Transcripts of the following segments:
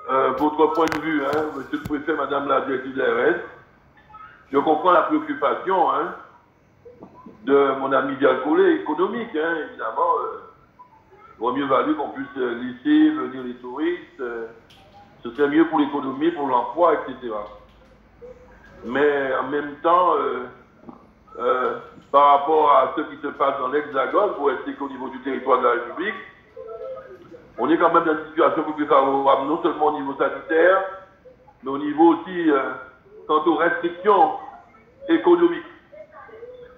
votre point de vue, hein, monsieur le préfet, madame la directrice de l'ARS. Je comprends la préoccupation hein, de mon ami Dialcolé, économique, hein, évidemment. Il aurait mieux valu qu'on puisse laisser venir les touristes. Ce serait mieux pour l'économie, pour l'emploi, etc. Mais en même temps, par rapport à ce qui se passe dans l'Hexagone, pour rester qu'au niveau du territoire de la République, on est quand même dans une situation plus favorable, non seulement au niveau sanitaire, mais au niveau aussi quant aux restrictions économiques.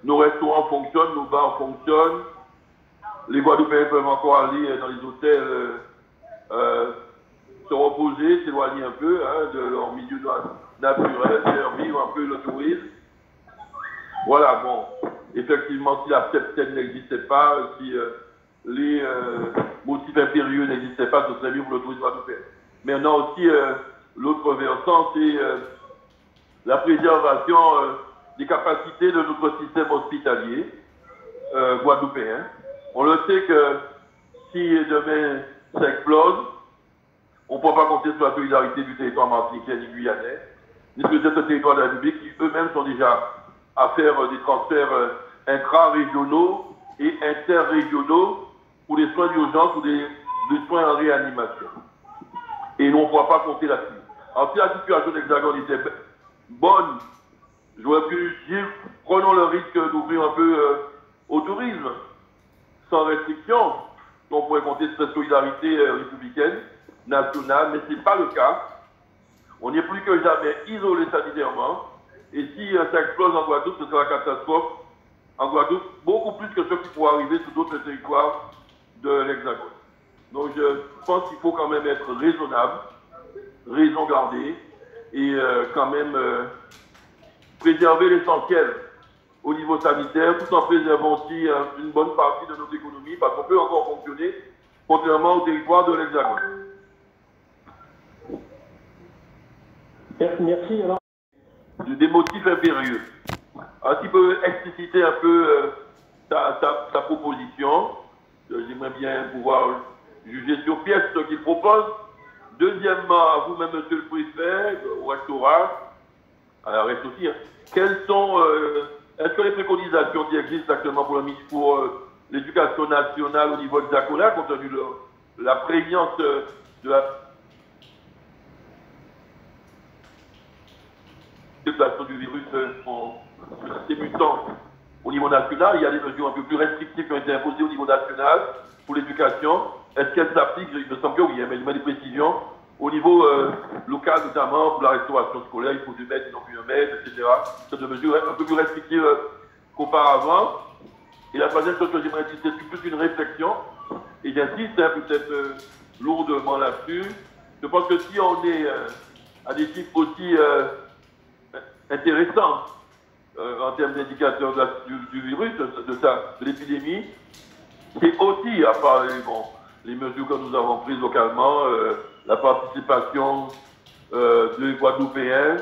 Nos restaurants fonctionnent, nos bars fonctionnent, les Guadeloupéens peuvent encore aller dans les hôtels se reposer, s'éloigner un peu hein, de leur milieu naturel, faire vivre un peu le tourisme. Voilà, bon, effectivement, si la septaine n'existait pas, si les motifs impérieux n'existaient pas, ce serait mieux pour le tourisme guadeloupéen. Mais on a aussi l'autre versant, c'est la préservation des capacités de notre système hospitalier guadeloupéen. On le sait que si demain ça explose, on ne peut pas compter sur la solidarité du territoire martiniquais ni guyanais, ni sur le territoire de la République qui eux-mêmes sont déjà à faire des transferts intra-régionaux et interrégionaux pour des soins d'urgence ou des soins en réanimation. Et on ne pourra pas compter là-dessus. Alors si la situation de l'Hexagone était bonne, j'aurais pu dire, prenons le risque d'ouvrir un peu au tourisme, sans restriction. On pourrait compter sur cette solidarité républicaine, nationale, mais ce n'est pas le cas. On n'est plus que jamais isolé sanitairement. Et si ça explose en Guadeloupe, ce sera la catastrophe en Guadeloupe, beaucoup plus que ce qui pourrait arriver sur d'autres territoires de l'Hexagone. Donc je pense qu'il faut quand même être raisonnable, raison gardée, et quand même préserver l'essentiel au niveau sanitaire, tout en préservant aussi une bonne partie de notre économie, parce qu'on peut encore fonctionner, contrairement au territoire de l'Hexagone. Merci. Alors... Des motifs impérieux. Alors, s'il peut expliciter un peu sa proposition, j'aimerais bien pouvoir juger sur pièce ce qu'il propose. Deuxièmement, à vous-même, monsieur le préfet, au rectorat, à la reste aussi, hein, quelles sont, est-ce que les préconisations qui existent actuellement pour l'éducation nationale au niveau de Zakola, compte tenu de la prégnance de la déplacement du virus ces mutants au niveau national, il y a des mesures un peu plus restrictives qui ont été imposées au niveau national pour l'éducation. Est-ce qu'elles s'appliquent? Il me semble que oui, mais il y a des précisions. Au niveau local, notamment pour la restauration scolaire, il faut 2 mètres, non plus 1 mètre, etc. C'est des mesures un peu plus restrictives qu'auparavant. Et la troisième chose que j'aimerais dire, c'est plus une réflexion. Et j'insiste peut-être lourdement là-dessus. Je pense que si on est à des chiffres aussi intéressants en termes d'indicateurs du virus, de l'épidémie, c'est aussi, à part les mesures que nous avons prises localement, la participation des Guadeloupéens.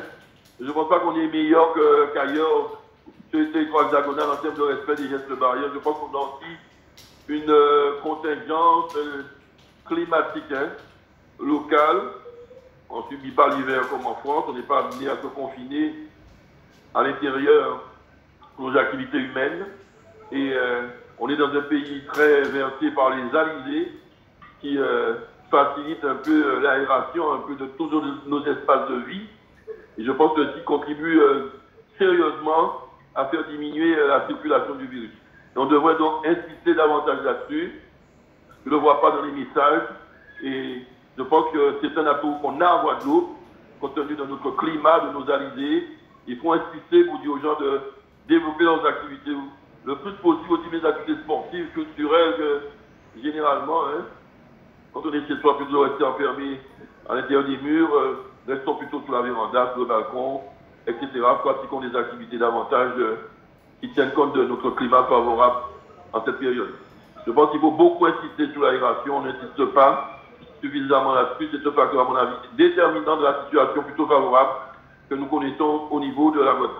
Je ne pense pas qu'on est meilleur qu'ailleurs sur les territoires hexagonales en termes de respect des gestes barrières. Je pense qu'on a aussi une contingence climatique locale. On ne subit pas l'hiver comme en France, on n'est pas amené à se confiner à l'intérieur pour nos activités humaines. Et on est dans un pays très versé par les alizés qui facilitent un peu l'aération, un peu de tous nos espaces de vie. Et je pense que ceci contribue sérieusement à faire diminuer la circulation du virus. Et on devrait donc insister davantage là-dessus. Je ne le vois pas dans les messages. Et je pense que c'est un atout qu'on a en Guadeloupe, compte tenu de notre climat, de nos alizés. Il faut insister pour dire aux gens de développer leurs activités le plus possible, aussi les activités sportives, culturelles, que généralement, hein, quand on est chez soi, plutôt rester enfermé à l'intérieur des murs, restons plutôt sur la véranda, sur le balcon, etc. Pratiquons des activités davantage qui tiennent compte de notre climat favorable en cette période. Je pense qu'il faut beaucoup insister sur l'aération, on n'insiste pas suffisamment là-dessus. C'est un facteur, à mon avis, déterminant de la situation plutôt favorable que nous connaissons au niveau de la Guadeloupe.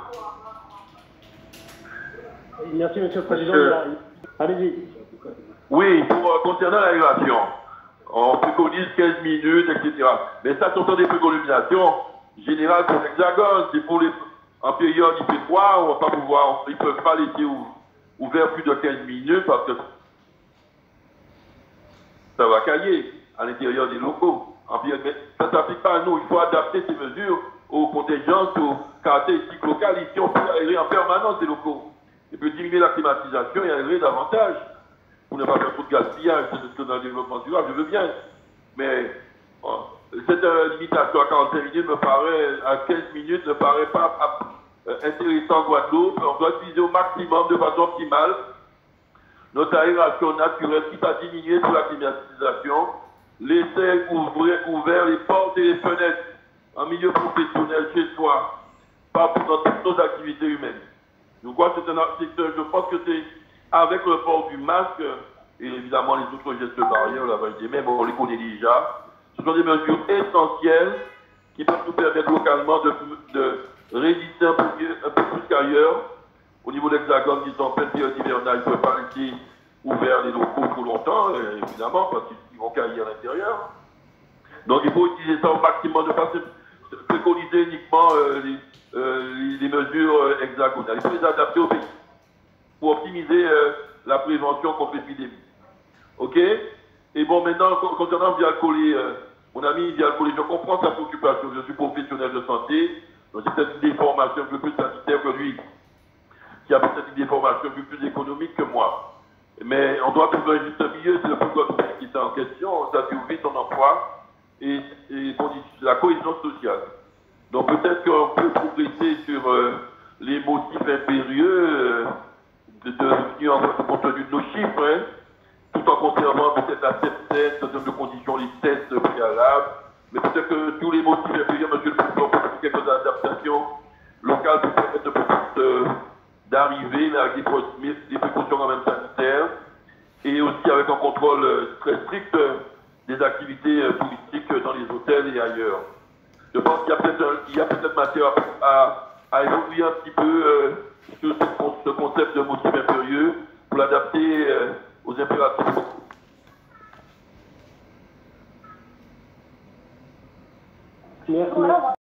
Merci, Monsieur le Président. Allez-y. Oui, concernant l'aération, on préconise 15 minutes, etc. Mais ça, ce sont des préconisations générales pour l'Hexagone. C'est pour les, en période il fait froid, on va pas pouvoir, ils ne peuvent pas laisser ouvert plus de 15 minutes parce que ça va cailler à l'intérieur des locaux. Mais ça ne s'applique pas à nous. Il faut adapter ces mesures aux contingences, aux caractéristiques locales. Ici, on peut aérer en permanence des locaux. Et puis diminuer la climatisation et aérer davantage. Pour ne pas faire trop de gaspillage, c'est ce que dans le développement durable, je veux bien. Mais cette limitation à 45 minutes me paraît, à 15 minutes, ne paraît pas intéressant en Guadeloupe. On doit utiliser au maximum, de façon optimale, notre aération naturelle, quitte à diminuer pour la climatisation, laisser ouvert les portes et les fenêtres en milieu professionnel chez soi, pas pour toutes nos activités humaines. Donc, je pense que c'est avec le port du masque et évidemment les autres gestes barrières, la des mains, on les connaît déjà. Ce sont des mesures essentielles qui peuvent nous permettre localement de résister un peu plus qu'ailleurs. Au niveau de l'Hexagone, qui sont en pleine période hivernale, ils ne peuvent pas laisser ouverts les locaux trop longtemps, évidemment, parce qu'ils vont cailler à l'intérieur. Donc il faut utiliser ça au maximum, de ne pas se préconiser uniquement les mesures hexagonales. Il faut les adapter au pays pour optimiser la prévention contre l'épidémie. OK? Et bon, maintenant, concernant Vialcolé, mon ami Vialcolé, je comprends sa préoccupation. Je suis professionnel de santé, donc j'ai peut-être une déformation un peu plus sanitaire que lui, qui a peut-être une déformation un peu plus économique que moi. Mais on doit trouver un juste milieu, c'est le pouvoir qui est en question, ça survit son emploi et la cohésion sociale. Donc peut-être qu'on peut progresser sur les motifs impérieux compte tenu de nos chiffres, hein, tout en conservant peut-être la tests, en termes de conditions, les tests préalables. Mais peut-être que tous les motifs impérieux, monsieur le président, peut faire quelques adaptations locales pour permettre peut-être d'arriver, mais avec des précautions quand même sanitaires, et aussi avec un contrôle très strict des activités touristiques dans les hôtels et ailleurs. Je pense qu'il y a peut-être matière à évoluer un petit peu sur ce concept de motif impérieux pour l'adapter aux impératifs locaux. Merci.